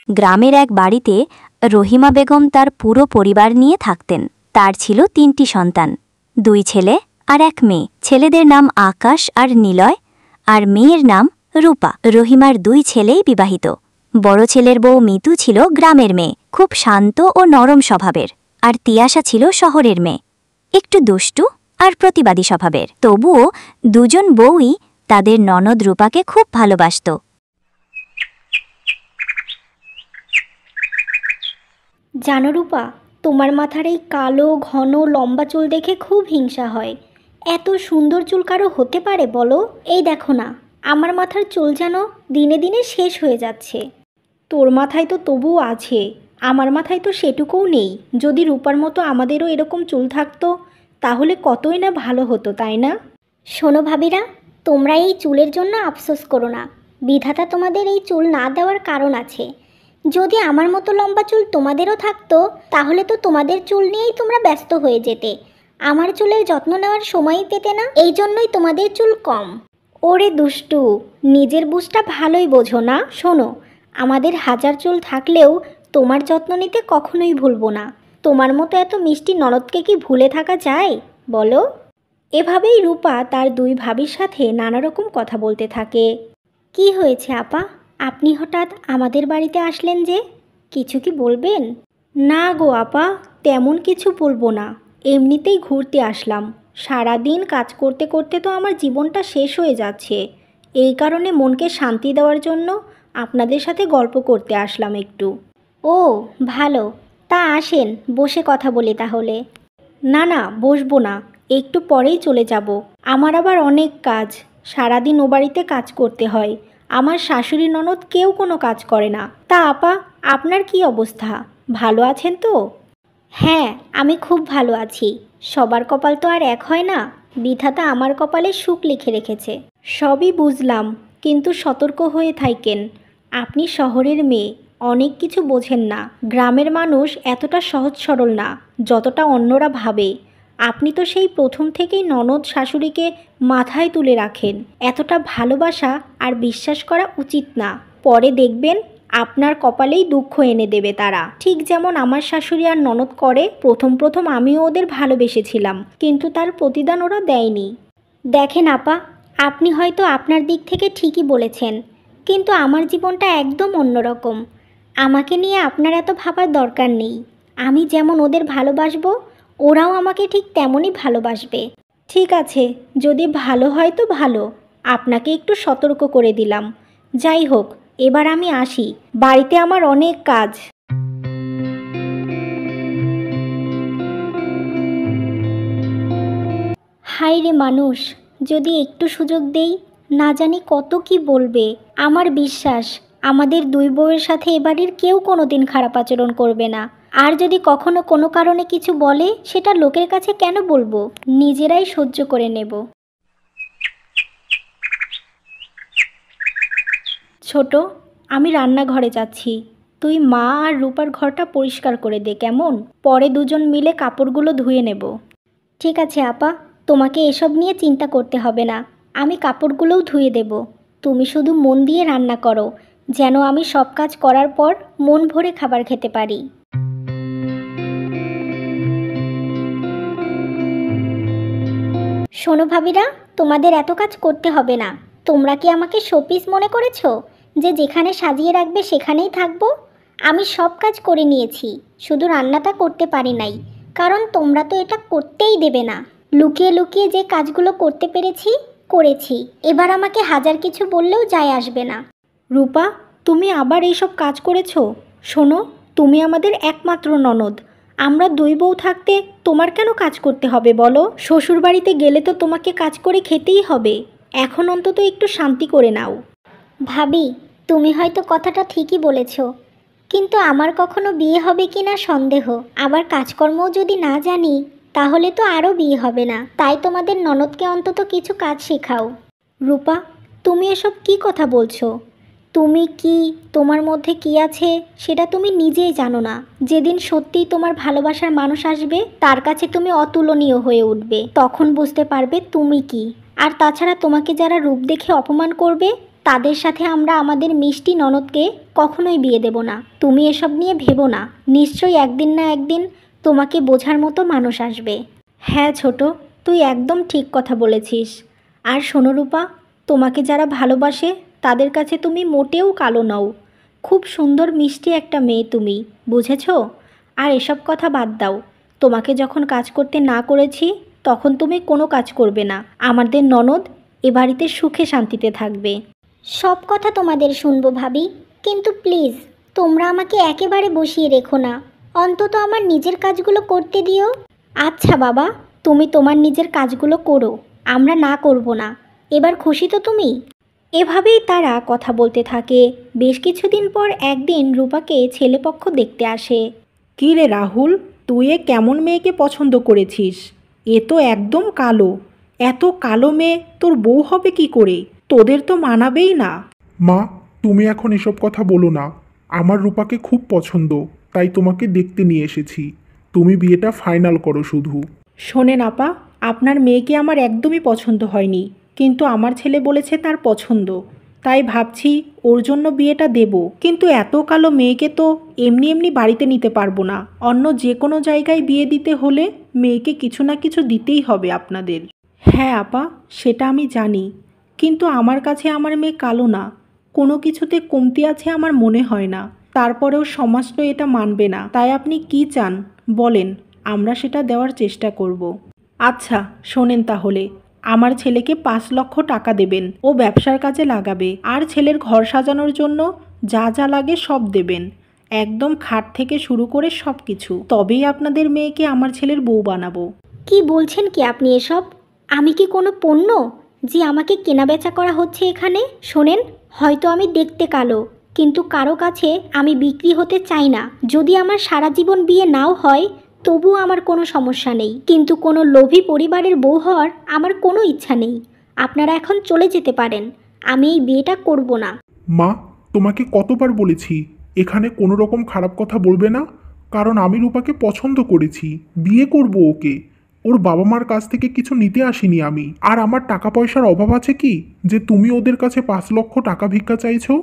গ্রামের এক বাড়িতে রহিমা বেগম তার পুরো পরিবার নিয়ে থাকতেন। তার ছিল ৩টি সন্তান, ২ ছেলে আর ১ মেয়ে। ছেলেদের নাম আকাশ আর নিলয়, আর মেয়ের নাম রূপা। রহিমার ২ ছেলেই বিবাহিত। বড় ছেলের বউ মিতু ছিল গ্রামের মেয়ে, খুব শান্ত ও নরম স্বভাবের। আর তিয়াশা ছিল শহরের মেয়ে, একটু দুষ্টু আর প্রতিবাদী স্বভাবের। তবুও দুজন বউই তাদের ননদ রূপাকে খুব ভালোবাসত। জানো রূপা, তোমার মাথার এই কালো ঘন লম্বা চুল দেখে খুব হিংসা হয়। এত সুন্দর চুল কারো হতে পারে বলো? এই দেখো না, আমার মাথার চুল যেন দিনে দিনে শেষ হয়ে যাচ্ছে। তোর মাথায় তো তবুও আছে, আমার মাথায় তো সেটুকুও নেই। যদি রূপার মতো আমাদেরও এরকম চুল থাকতো তাহলে কতই না ভালো হতো, তাই না? শোনো ভাবিরা, তোমরা এই চুলের জন্য আফসোস করো না। বিধাতা তোমাদের এই চুল না দেওয়ার কারণ আছে। যদি আমার মতো লম্বা চুল তোমাদেরও থাকতো তাহলে তো তোমাদের চুল নিয়েই তোমরা ব্যস্ত হয়ে যেতে, আমার চুলের যত্ন নেওয়ার সময়ই পেতে না। এই জন্যই তোমাদের চুল কম। ওরে দুষ্টু, নিজের বুঝটা ভালোই বোঝো না। শোনো, আমাদের হাজার চুল থাকলেও তোমার যত্ন নিতে কখনোই ভুলবো না। তোমার মতো এত মিষ্টি ননদকে কি ভুলে থাকা যায় বলো? এভাবেই রূপা তার 2 ভাবির সাথে নানা রকম কথা বলতে থাকে। কি হয়েছে আপা, আপনি হঠাৎ আমাদের বাড়িতে আসলেন যে? কিছু কি বলবেন? না গো আপা, তেমন কিছু বলবো না, এমনিতেই ঘুরতে আসলাম। সারাদিন কাজ করতে করতে তো আমার জীবনটা শেষ হয়ে যাচ্ছে। এই কারণে মনকে শান্তি দেওয়ার জন্য আপনাদের সাথে গল্প করতে আসলাম একটু। ও ভালো, তা আসেন, বসে কথা বলি তাহলে। না না, বসবো না, একটু পরেই চলে যাব। আমার আবার অনেক কাজ, সারাদিন ও বাড়িতে কাজ করতে হয়। আমার শাশুড়ি ননদ কেউ কোনো কাজ করে না। তা আপা, আপনার কি অবস্থা, ভালো আছেন তো? হ্যাঁ, আমি খুব ভালো আছি। সবার কপাল তো আর এক হয় না, বিধাতা আমার কপালে সুখ লিখে রেখেছে। সবই বুঝলাম, কিন্তু সতর্ক হয়ে থাকেন। আপনি শহরের মেয়ে, অনেক কিছু বোঝেন না। গ্রামের মানুষ এতটা সহজ সরল না যতটা অন্যরা ভাবে। আপনি তো সেই প্রথম থেকেই ননদ শাশুড়িকে মাথায় তুলে রাখেন। এতটা ভালোবাসা আর বিশ্বাস করা উচিত না। পরে দেখবেন আপনার কপালেই দুঃখ এনে দেবে তারা। ঠিক যেমন আমার শাশুড়ি আর ননদ করে। প্রথম প্রথম আমিও ওদের ভালোবেসেছিলাম, কিন্তু তার প্রতিদান ওরা দেয়নি। দেখেন আপা, আপনি হয়তো আপনার দিক থেকে ঠিকই বলেছেন, কিন্তু আমার জীবনটা একদম অন্যরকম। আমাকে নিয়ে আপনার এত ভাবার দরকার নেই। আমি যেমন ওদের ভালোবাসবো, ওরাও আমাকে ঠিক তেমনই ভালোবাসবে। ঠিক আছে, যদি ভালো হয় তো ভালো, আপনাকে একটু সতর্ক করে দিলাম। যাই হোক, এবার আমি আসি, বাড়িতে আমার অনেক কাজ। হায় রে মানুষ, যদি একটু সুযোগ দেই, না জানি কত কি বলবে। আমার বিশ্বাস আমাদের 2 বউয়ের সাথে এবাড়ির কেউ কোনোদিন খারাপ আচরণ করবে না। আর যদি কখনো কোনো কারণে কিছু বলে, সেটা লোকের কাছে কেন বলবো, নিজেরাই সহ্য করে নেব। ছোট, আমি রান্নাঘরে যাচ্ছি, তুই মা আর রূপার ঘরটা পরিষ্কার করে দে কেমন? পরে দুজন মিলে কাপড়গুলো ধুয়ে নেব। ঠিক আছে আপা, তোমাকে এসব নিয়ে চিন্তা করতে হবে না, আমি কাপড়গুলোও ধুয়ে দেব। তুমি শুধু মন দিয়ে রান্না করো, যেন আমি সব কাজ করার পর মন ভরে খাবার খেতে পারি। শোনো ভাবিরা, তোমাদের এত কাজ করতে হবে না। তোমরা কি আমাকে শোপিস মনে করেছো যে যেখানে সাজিয়ে রাখবে সেখানেই থাকবো? আমি সব কাজ করে নিয়েছি, শুধু রান্নাটা করতে পারি নাই, কারণ তোমরা তো এটা করতেই দেবে না। লুকিয়ে লুকিয়ে যে কাজগুলো করতে পেরেছি করেছি, এবার আমাকে হাজার কিছু বললেও যায় আসবে না। রূপা, তুমি আবার এইসব কাজ করেছো? শোনো, তুমি আমাদের একমাত্র ননদ। আমরা 2 বউ থাকতে তোমার কেন কাজ করতে হবে বলো? শ্বশুরবাড়িতে গেলে তো তোমাকে কাজ করে খেতেই হবে। এখন অন্তত একটু শান্তি করে নাও। ভাবি, তুমি হয়তো কথাটা ঠিকই বলেছ, কিন্তু আমার কখনো বিয়ে হবে কি না সন্দেহ। আবার কাজকর্মও যদি না জানি তাহলে তো আরও বিয়ে হবে না। তাই তোমাদের ননদকে অন্তত কিছু কাজ শেখাও। রূপা, তুমি এসব কি কথা বলছো? তুমি কি, তোমার মধ্যে কি আছে সেটা তুমি নিজেই জানো না। যেদিন সত্যিই তোমার ভালোবাসার মানুষ আসবে, তার কাছে তুমি অতুলনীয় হয়ে উঠবে, তখন বুঝতে পারবে তুমি কি। আর তাছাড়া তোমাকে যারা রূপ দেখে অপমান করবে, তাদের সাথে আমরা আমাদের মিষ্টি ননদকে কখনোই বিয়ে দেব না। তুমি এসব নিয়ে ভেবো না, নিশ্চয়ই একদিন না একদিন তোমাকে বোঝার মতো মানুষ আসবে। হ্যাঁ ছোট, তুই একদম ঠিক কথা বলেছিস। আর শোনো রূপা, তোমাকে যারা ভালোবাসে তাদের কাছে তুমি মোটেও কালো নও। খুব সুন্দর মিষ্টি একটা মেয়ে তুমি, বুঝেছো? আর এসব কথা বাদ দাও। তোমাকে যখন কাজ করতে না করেছি তখন তুমি কোনো কাজ করবে না। আমাদের ননদ এ বাড়িতে সুখে শান্তিতে থাকবে। সব কথা তোমাদের শুনবো ভাবি, কিন্তু প্লিজ তোমরা আমাকে একেবারে বসিয়ে রেখো না। অন্তত আমার নিজের কাজগুলো করতে দিও। আচ্ছা বাবা, তুমি তোমার নিজের কাজগুলো করো, আমরা না করব না। এবার খুশি তো তুমি? এভাবেই তারা কথা বলতে থাকে। বেশ কিছুদিন পর একদিন রূপাকে ছেলেপক্ষ দেখতে আসে। কী রে রাহুল, তুই এ কেমন মেয়েকে পছন্দ করেছিস? এ তো একদম কালো। এত কালো মেয়ে তোর বউ হবে কি করে? তোদের তো মানাবেই না। মা, তুমি এখন এসব কথা বলো না। আমার রূপাকে খুব পছন্দ, তাই তোমাকে দেখতে নিয়ে এসেছি। তুমি বিয়েটা ফাইনাল করো শুধু। শোনেন আপা, আপনার মেয়েকে আমার একদমই পছন্দ হয়নি, কিন্তু আমার ছেলে বলেছে তার পছন্দ, তাই ভাবছি ওর জন্য বিয়েটা দেব। কিন্তু এত কালো মেয়েকে তো এমনি এমনি বাড়িতে নিতে পারবো না। অন্য যে কোনো জায়গায় বিয়ে দিতে হলে মেয়েকে কিছু না কিছু দিতেই হবে আপনাদের। হ্যাঁ আপা, সেটা আমি জানি, কিন্তু আমার কাছে আমার মেয়ে কালো না, কোনো কিছুতে কমতি আছে আমার মনে হয় না। তারপরেও সমাজ তো এটা মানবে না। তাই আপনি কি চান বলেন, আমরা সেটা দেওয়ার চেষ্টা করব। আচ্ছা শোনেন তাহলে, আমার ছেলেকে 5 লক্ষ টাকা দেবেন, ও ব্যবসার কাজে লাগাবে। আর ছেলের ঘর সাজানোর জন্য যা যা লাগে সব দেবেন, একদম খাট থেকে শুরু করে সব কিছু। তবেই আপনাদের মেয়েকে আমার ছেলের বউ বানাবো। কি বলছেন কি আপনি এসব? আমি কি কোনো পণ্য যে আমাকে কেনাবেচা করা হচ্ছে এখানে? শোনেন, হয়তো আমি দেখতে কালো, কিন্তু কারো কাছে আমি বিক্রি হতে চাই না। যদি আমার সারা জীবন বিয়ে নাও হয় তবুও আমার কোনো সমস্যা নেই, কিন্তু কোনো লোভী পরিবারের বউ হওয়ার আমার কোনো ইচ্ছা নেই। আপনারা এখন চলে যেতে পারেন, আমি এই বিয়েটা করব না। মা, তোমাকে কতবার বলেছি এখানে কোনো রকম খারাপ কথা বলবে না, কারণ আমি রূপাকে পছন্দ করেছি, বিয়ে করব ওকে। ওর বাবা মার কাছ থেকে কিছু নিতে আসিনি আমি। আর আমার টাকা পয়সার অভাব আছে কি যে তুমি ওদের কাছে 5 লক্ষ টাকা ভিক্ষা চাইছো?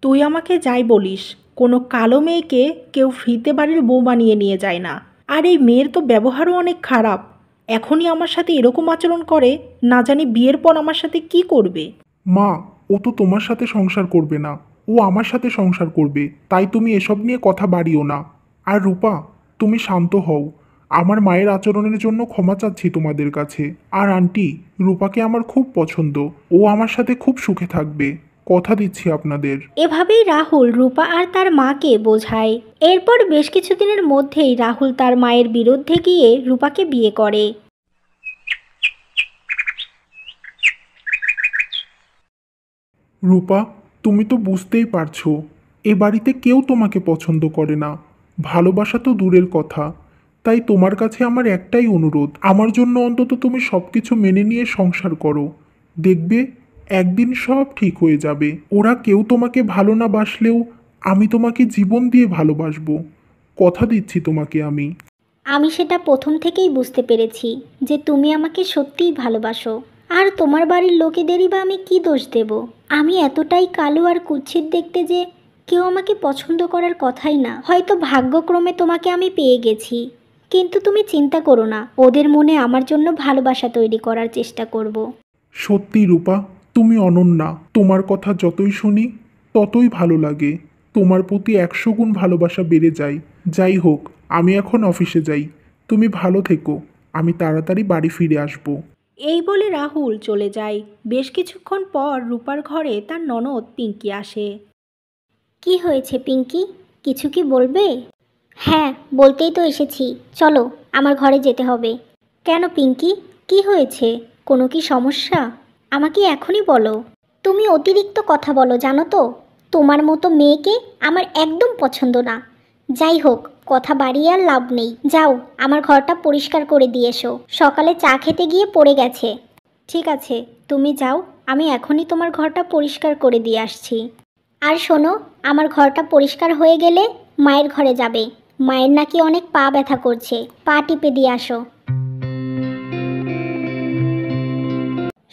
তুই আমাকে যাই বলিস, কোনো কালো মেয়েকে কেউ ফ্রিতে বাড়ির বউ বানিয়ে নিয়ে যায় না। আর এই মেয়ের তো ব্যবহারও অনেক খারাপ। এখনই আমার সাথে এরকম আচরণ করে, না জানি বিয়ের পর আমার সাথে কি করবে। মা, ও তো তোমার সাথে সংসার করবে না, ও আমার সাথে সংসার করবে। তাই তুমি এসব নিয়ে কথা বাড়িও না। আর রূপা, তুমি শান্ত হও। আমার মায়ের আচরণের জন্য ক্ষমা চাচ্ছি তোমাদের কাছে। আর আন্টি, রূপাকে আমার খুব পছন্দ, ও আমার সাথে খুব সুখে থাকবে, কথা দিচ্ছি আপনাদের। এভাবেই রাহুল রূপা আর তার মাকে বোঝায়। এরপর বেশ কিছুদিনের মধ্যেই রাহুল তার মায়ের বিরুদ্ধে গিয়ে রূপাকে বিয়ে করে। রূপা, তুমি তো বুঝতেই পারছো এ বাড়িতে কেউ তোমাকে পছন্দ করে না, ভালোবাসা তো দূরের কথা। তাই তোমার কাছে আমার একটাই অনুরোধ, আমার জন্য অন্তত তুমি সব কিছু মেনে নিয়ে সংসার করো। দেখবে একদিন সব ঠিক হয়ে যাবে। ওরা কেউ তোমাকে ভালো না বাসলেও আমি তোমাকে জীবন দিয়ে ভালোবাসবো, কথা দিচ্ছি তোমাকে আমি। আমি সেটা প্রথম থেকেই বুঝতে পেরেছি যে তুমি আমাকে সত্যিই ভালোবাসো। আর তোমার বাড়ির লোকেদেরই বা আমি কি দোষ দেব? আমি এতটাই কালো আর কুৎসিত দেখতে যে কেউ আমাকে পছন্দ করার কথাই না। হয়তো ভাগ্যক্রমে তোমাকে আমি পেয়ে গেছি, কিন্তু তুমি চিন্তা করো না, ওদের মনে আমার জন্য ভালোবাসা তৈরি করার চেষ্টা করব। সত্যি রূপা, তুমি অনন্যা। তোমার কথা যতই শুনি ততই ভালো লাগে। তোমার প্রতি 100 গুণ ভালোবাসা বেড়ে যায়। যাই হোক, আমি এখন অফিসে যাই। তুমি ভালো থেকো, আমি তাড়াতাড়ি বাড়ি ফিরে আসবো। এই বলে রাহুল চলে যায়। বেশ কিছুক্ষণ পর রূপার ঘরে তার ননদ পিঙ্কি আসে। কি হয়েছে পিঙ্কি, কিছু কি বলবে? হ্যাঁ, বলতেই তো এসেছি, চলো আমার ঘরে যেতে হবে। কেন পিঙ্কি, কি হয়েছে? কোনো কি সমস্যা? আমাকে এখনই বলো। তুমি অতিরিক্ত কথা বলো জানো তো, তোমার মতো মেয়েকে আমার একদম পছন্দ না। যাই হোক, কথা বাড়িয়ে আর লাভ নেই। যাও আমার ঘরটা পরিষ্কার করে দিয়ে এসো, সকালে চা খেতে গিয়ে পড়ে গেছে। ঠিক আছে, তুমি যাও, আমি এখনই তোমার ঘরটা পরিষ্কার করে দিয়ে আসছি। আর শোনো, আমার ঘরটা পরিষ্কার হয়ে গেলে মায়ের ঘরে যাবে। মায়ের নাকি অনেক পা ব্যথা করছে, পা টিপে দিয়ে আসো।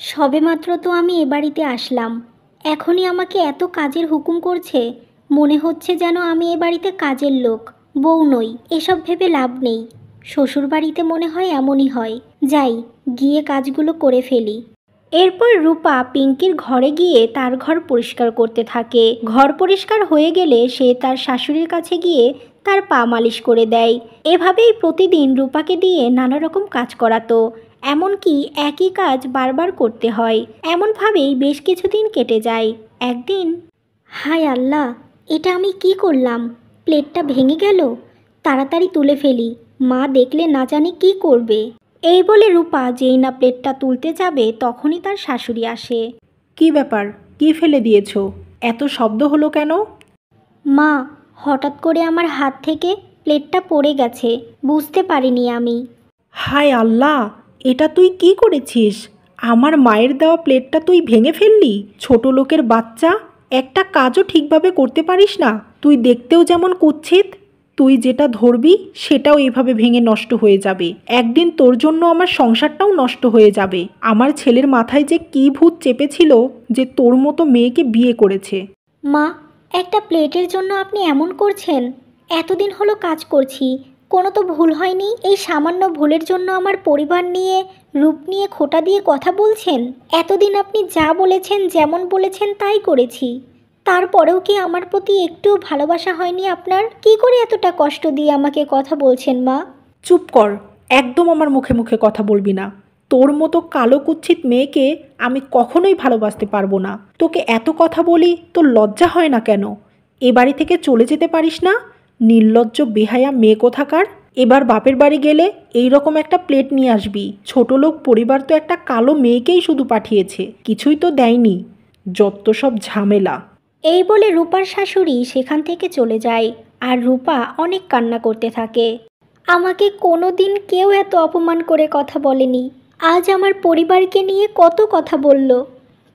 সবেমাত্র তো আমি এ বাড়িতে আসলাম, এখনই আমাকে এত কাজের হুকুম করছে, মনে হচ্ছে যেন আমি এ বাড়িতে কাজের লোক, বউ নই। এসব ভেবে লাভ নেই। শ্বশুর বাড়িতে মনে হয় এমনই হয়। যাই, গিয়ে কাজগুলো করে ফেলি। এরপর রূপা পিঙ্কির ঘরে গিয়ে তার ঘর পরিষ্কার করতে থাকে। ঘর পরিষ্কার হয়ে গেলে সে তার শাশুড়ির কাছে গিয়ে তার পা মালিশ করে দেয়। এভাবেই প্রতিদিন রূপাকে দিয়ে নানা রকম কাজ করাতো। এমনকি একই কাজ বারবার করতে হয়। এমনভাবেই বেশ কিছুদিন কেটে যায়। একদিন, হায় আল্লাহ, এটা আমি কি করলাম? প্লেটটা ভেঙে গেল। তাড়াতাড়ি তুলে ফেলি, মা দেখলে না জানি কি করবে। এই বলে রূপা যেই না প্লেটটা তুলতে যাবে তখনই তার শাশুড়ি আসে। কি ব্যাপার, কি ফেলে দিয়েছো? এত শব্দ হলো কেন? মা, হঠাৎ করে আমার হাত থেকে প্লেটটা পড়ে গেছে, বুঝতে পারিনি আমি। হায় আল্লাহ, এটা তুই কি করেছিস? আমার মায়ের দেওয়া প্লেটটা তুই ভেঙে ফেললি? ছোট লোকের বাচ্চা, একটা কাজও ঠিকভাবে করতে পারিস না। তুই দেখতেও যেমন কুৎসিত, তুই যেটা ধরবি সেটাও এভাবে ভেঙে নষ্ট হয়ে যাবে। একদিন তোর জন্য আমার সংসারটাও নষ্ট হয়ে যাবে। আমার ছেলের মাথায় যে কী ভূত চেপেছিল যে তোর মতো মেয়েকে বিয়ে করেছে। মা, একটা প্লেটের জন্য আপনি এমন করছেন? এতদিন হলো কাজ করছি, কোনো তো ভুল হয়নি। এই সামান্য ভুলের জন্য আমার পরিবার নিয়ে, রূপ নিয়ে খোঁটা দিয়ে কথা বলছেন? এতদিন আপনি যা বলেছেন, যেমন বলেছেন তাই করেছি। তারপরেও কি আমার প্রতি একটু ভালোবাসা হয়নি আপনার? কি করে এতটা কষ্ট দিয়ে আমাকে কথা বলছেন মা? চুপ কর, একদম আমার মুখে মুখে কথা বলবি না। তোর মতো কালো কুৎসিত মেয়েকে আমি কখনোই ভালোবাসতে পারবো না। তোকে এত কথা বলি, তোর লজ্জা হয় না কেন? এ বাড়ি থেকে চলে যেতে পারিস না? নির্লজ্জ বেহায়া মেয়ে কোথাকার। এবার বাপের বাড়ি গেলে এই রকম একটা প্লেট নিয়ে আসবি। ছোট লোক পরিবার তো একটা কালো মেয়েকেই শুধু পাঠিয়েছে, কিছুই তো দেয়নি। যত সব ঝামেলা। এই বলে রূপার শাশুড়ি সেখান থেকে চলে যায়। আর রূপা অনেক কান্না করতে থাকে। আমাকে কোনো দিন কেউ এত অপমান করে কথা বলেনি। আজ আমার পরিবারকে নিয়ে কত কথা বলল,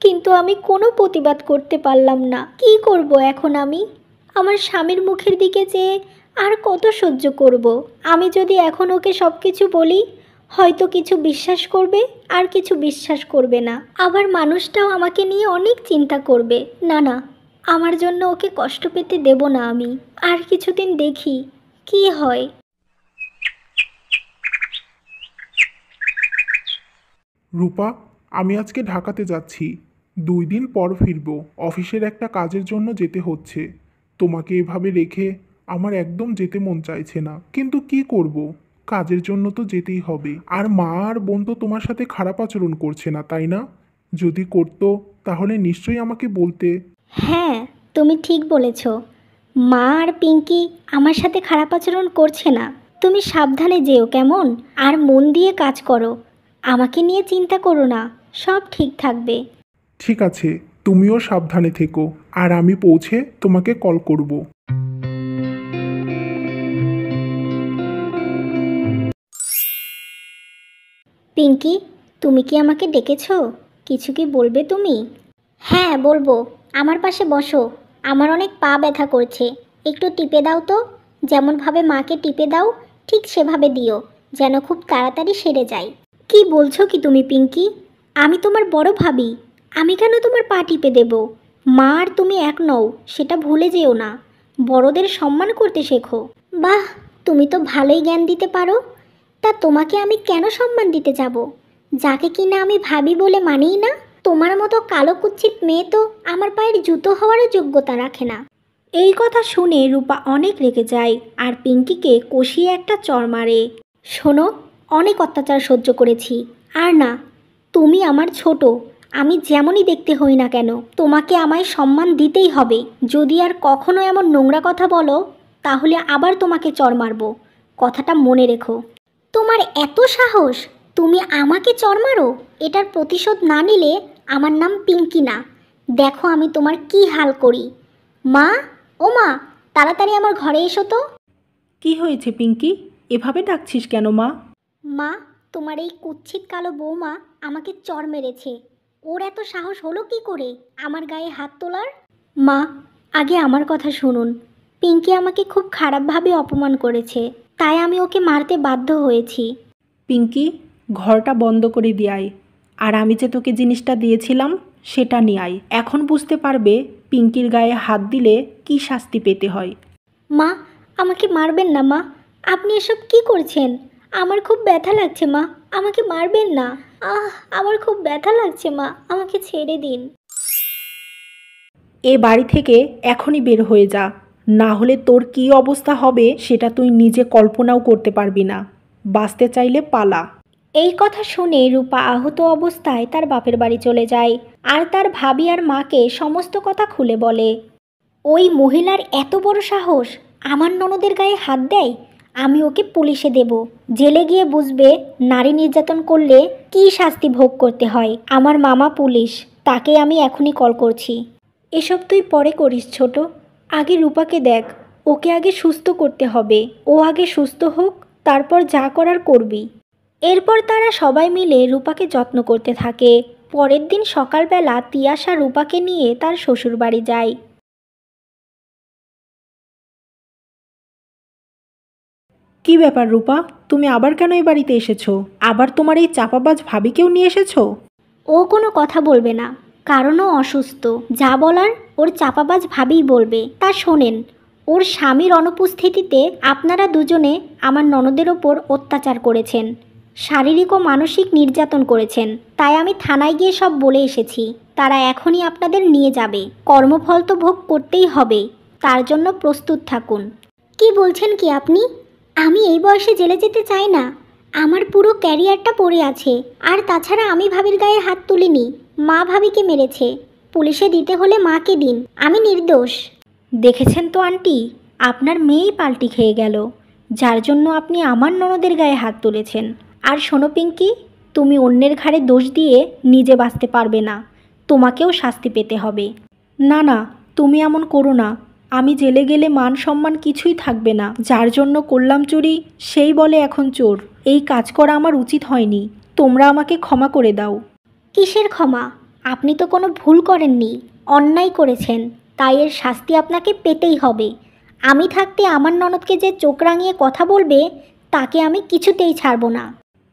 কিন্তু আমি কোনো প্রতিবাদ করতে পারলাম না। কি করব এখন আমি? আমার স্বামীর মুখের দিকে চেয়ে আর কত সহ্য করব? আমি যদি এখন ওকে সব কিছু বলি, হয়তো কিছু বিশ্বাস করবে, আর কিছু বিশ্বাস করবে না। আবার মানুষটাও আমাকে নিয়ে অনেক চিন্তা করবে। না না, আমার জন্য ওকে কষ্ট পেতে দেব না আমি। আর কিছুদিন দেখি কি হয়। রূপা, আমি আজকে ঢাকাতে যাচ্ছি। 2 দিন পর ফিরব। অফিসের একটা কাজের জন্য যেতে হচ্ছে। তোমাকে এভাবে রেখে আমার একদম যেতে মন চাইছে না, কিন্তু কি করব? কাজের জন্য তো যেতেই হবে। আর মা আর বোন তো তোমার সাথে খারাপ আচরণ করছে না, তাই না? যদি করতো তাহলে নিশ্চয়ই আমাকে বলতে। হ্যাঁ, তুমি ঠিক বলেছ। মা আর পিঙ্কি আমার সাথে খারাপ আচরণ করছে না। তুমি সাবধানে যেও কেমন? আর মন দিয়ে কাজ করো। আমাকে নিয়ে চিন্তা করো না, সব ঠিক থাকবে। ঠিক আছে, তুমিও সাবধানে থেকো। আর আমি পৌঁছে তোমাকে কল করব। পিঙ্কি, তুমি কি আমাকে ডেকেছো? কিছু কি বলবে তুমি? হ্যাঁ বলবো। আমার পাশে বসো। আমার অনেক পা ব্যথা করছে, একটু টিপে দাও তো। যেমনভাবে মাকে টিপে দাও, ঠিক সেভাবে দিও, যেন খুব তাড়াতাড়ি সেরে যায়। কি বলছো কি তুমি পিঙ্কি? আমি তোমার বড় ভাবি, আমি কেন তোমার পা টিপে দেব? মা আর তুমি এক নও, সেটা ভুলে যেও না। বড়দের সম্মান করতে শেখো। বাহ, তুমি তো ভালোই জ্ঞান দিতে পারো। তা তোমাকে আমি কেন সম্মান দিতে যাব, যাকে কিনা আমি ভাবি বলে মানিই না? তোমার মতো কালো কুচ্ছিত মেয়ে তো আমার পায়ের জুতো হওয়ারও যোগ্যতা রাখে না। এই কথা শুনে রূপা অনেক রেগে যায় আর পিঙ্কিকে কষিয়ে একটা চড় মারে। শোনো, অনেক অত্যাচার সহ্য করেছি, আর না। তুমি আমার ছোট, আমি যেমনই দেখতে হই না কেন, তোমাকে আমায় সম্মান দিতেই হবে। যদি আর কখনো এমন নোংরা কথা বলো, তাহলে আবার তোমাকে চড় মারবো। কথাটা মনে রেখো। তোমার এত সাহস, তুমি আমাকে চড় মারো? এটার প্রতিশোধ না নিলে আমার নাম পিঙ্কি না। দেখো আমি তোমার কি হাল করি। মা, ও মা, তাড়াতাড়ি আমার ঘরে এসো তো। কি হয়েছে পিঙ্কি, এভাবে ডাকছিস কেন মা? মা, তোমার এই কুৎসিত কালো বৌমা আমাকে চড় মেরেছে। ওর এত সাহস হলো কি করে আমার গায়ে হাত তোলার? মা, আগে আমার কথা শুনুন। পিঙ্কি আমাকে খুব খারাপভাবে অপমান করেছে, তাই আমি ওকে মারতে বাধ্য হয়েছি। পিঙ্কি, ঘরটা বন্ধ করে দিয়ে আয়। আর আমি যে তোকে জিনিসটা দিয়েছিলাম সেটা নিয়ে আয়। এখন বুঝতে পারবে পিঙ্কির গায়ে হাত দিলে কি শাস্তি পেতে হয়। মা, আমাকে মারবেন না মা। আপনি এসব কি করছেন? আমার খুব ব্যথা লাগছে মা, আমাকে মারবেন না। আমার খুব ব্যথা লাগছে মা, আমাকে ছেড়ে দিন। এ বাড়ি থেকে এখনই বের হয়ে যা, না হলে তোর কি অবস্থা হবে সেটা তুই নিজে কল্পনাও করতে পারবি না। বাঁচতে চাইলে পালা। এই কথা শুনে রূপা আহত অবস্থায় তার বাপের বাড়ি চলে যায় আর তার ভাবি আর মাকে সমস্ত কথা খুলে বলে। ওই মহিলার এত বড় সাহস, আমার ননদের গায়ে হাত দেয়। আমি ওকে পুলিশে দেব। জেলে গিয়ে বুঝবে নারী নির্যাতন করলে কী শাস্তি ভোগ করতে হয়। আমার মামা পুলিশ, তাকে আমি এখনই কল করছি। এসব তুই পরে করিস ছোট, আগে রূপাকে দেখ। ওকে আগে সুস্থ করতে হবে। ও আগে সুস্থ হোক, তারপর যা করার করবি। এরপর তারা সবাই মিলে রূপাকে যত্ন করতে থাকে। পরের দিন সকালবেলা তিয়াশা রূপাকে নিয়ে তার শ্বশুরবাড়ি যায়। কি ব্যাপার রূপা, তুমি আবার কেন এই বাড়িতে এসেছো? আবার তোমার এই চাপাবাজ ভাবিকেও নিয়ে এসেছো? ও কোনো কথা বলবে না, কারণ ও অসুস্থ। যা বলার ওর চাপাবাজ ভাবিই বলবে। তা শোনেন, ওর স্বামীর অনুপস্থিতিতে আপনারা দুজনে আমার ননদের ওপর অত্যাচার করেছেন, শারীরিক ও মানসিক নির্যাতন করেছেন। তাই আমি থানায় গিয়ে সব বলে এসেছি। তারা এখনই আপনাদের নিয়ে যাবে। কর্মফল তো ভোগ করতেই হবে, তার জন্য প্রস্তুত থাকুন। কি বলছেন কি আপনি? আমি এই বয়সে জেলে যেতে চাই না। আমার পুরো ক্যারিয়ারটা পড়ে আছে। আর তাছাড়া আমি ভাবির গায়ে হাত তুলিনি, মা ভাবিকে মেরেছে। পুলিশে দিতে হলে মাকে দিন, আমি নির্দোষ। দেখেছেন তো আন্টি, আপনার মেয়েই পাল্টি খেয়ে গেল, যার জন্য আপনি আমার ননদের গায়ে হাত তুলেছেন। আর শোনো পিঙ্কি, তুমি অন্যের ঘাড়ে দোষ দিয়ে নিজে বাঁচতে পারবে না, তোমাকেও শাস্তি পেতে হবে। না না, তুমি এমন করো না। আমি জেলে গেলে মান সম্মান কিছুই থাকবে না। যার জন্য করলাম চুরি, সেই বলে এখন চোর। এই কাজ করা আমার উচিত হয়নি। তোমরা আমাকে ক্ষমা করে দাও। কিসের ক্ষমা? আপনি তো কোনো ভুল করেননি, অন্যায় করেছেন, তাই এর শাস্তি আপনাকে পেতেই হবে। আমি থাকতে আমার ননদকে যে চোখ রাঙিয়ে কথা বলবে, তাকে আমি কিছুতেই ছাড়ব না।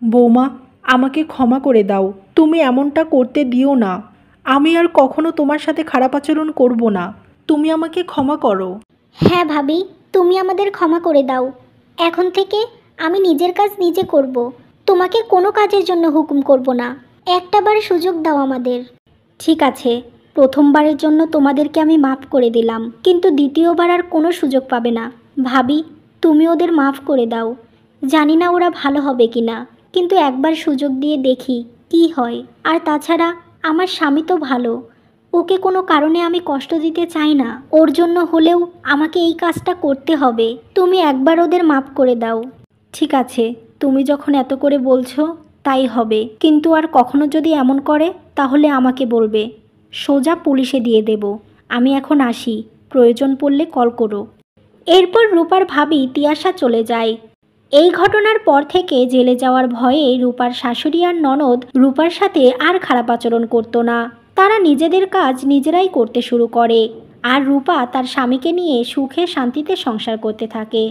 বৌমা, আমাকে ক্ষমা করে দাও। তুমি এমনটা করতে দিও না। আমি আর কখনো তোমার সাথে খারাপ আচরণ করব না। তুমি আমাকে ক্ষমা করো। হ্যাঁ ভাবি, তুমি আমাদের ক্ষমা করে দাও। এখন থেকে আমি নিজের কাজ নিজে করব, তোমাকে কোনো কাজের জন্য হুকুম করব না। একটাবার সুযোগ দাও আমাদের। ঠিক আছে, প্রথমবারের জন্য তোমাদেরকে আমি মাফ করে দিলাম, কিন্তু দ্বিতীয়বার আর কোনো সুযোগ পাবে না। ভাবি, তুমি ওদের মাফ করে দাও। জানি না ওরা ভালো হবে কি না, কিন্তু একবার সুযোগ দিয়ে দেখি কি হয়। আর তাছাড়া আমার স্বামী তো ভালো, ওকে কোনো কারণে আমি কষ্ট দিতে চাই না। ওর জন্য হলেও আমাকে এই কাজটা করতে হবে। তুমি একবার ওদের মাফ করে দাও। ঠিক আছে, তুমি যখন এত করে বলছো তাই হবে। কিন্তু আর কখনো যদি এমন করে তাহলে আমাকে বলবে, সোজা পুলিশে দিয়ে দেব। আমি এখন আসি, প্রয়োজন পড়লে কল করো। এরপর রূপার ভাবি তিয়াশা চলে যায়। এই ঘটনার পর থেকে জেলে যাওয়ার ভয়ে রূপার শাশুড়ি আর ননদ রূপার সাথে আর খারাপ আচরণ করতো না। তারা নিজেদের কাজ নিজেরাই করতে শুরু করে আর রূপা তার স্বামীকে নিয়ে সুখে শান্তিতে সংসার করতে থাকে।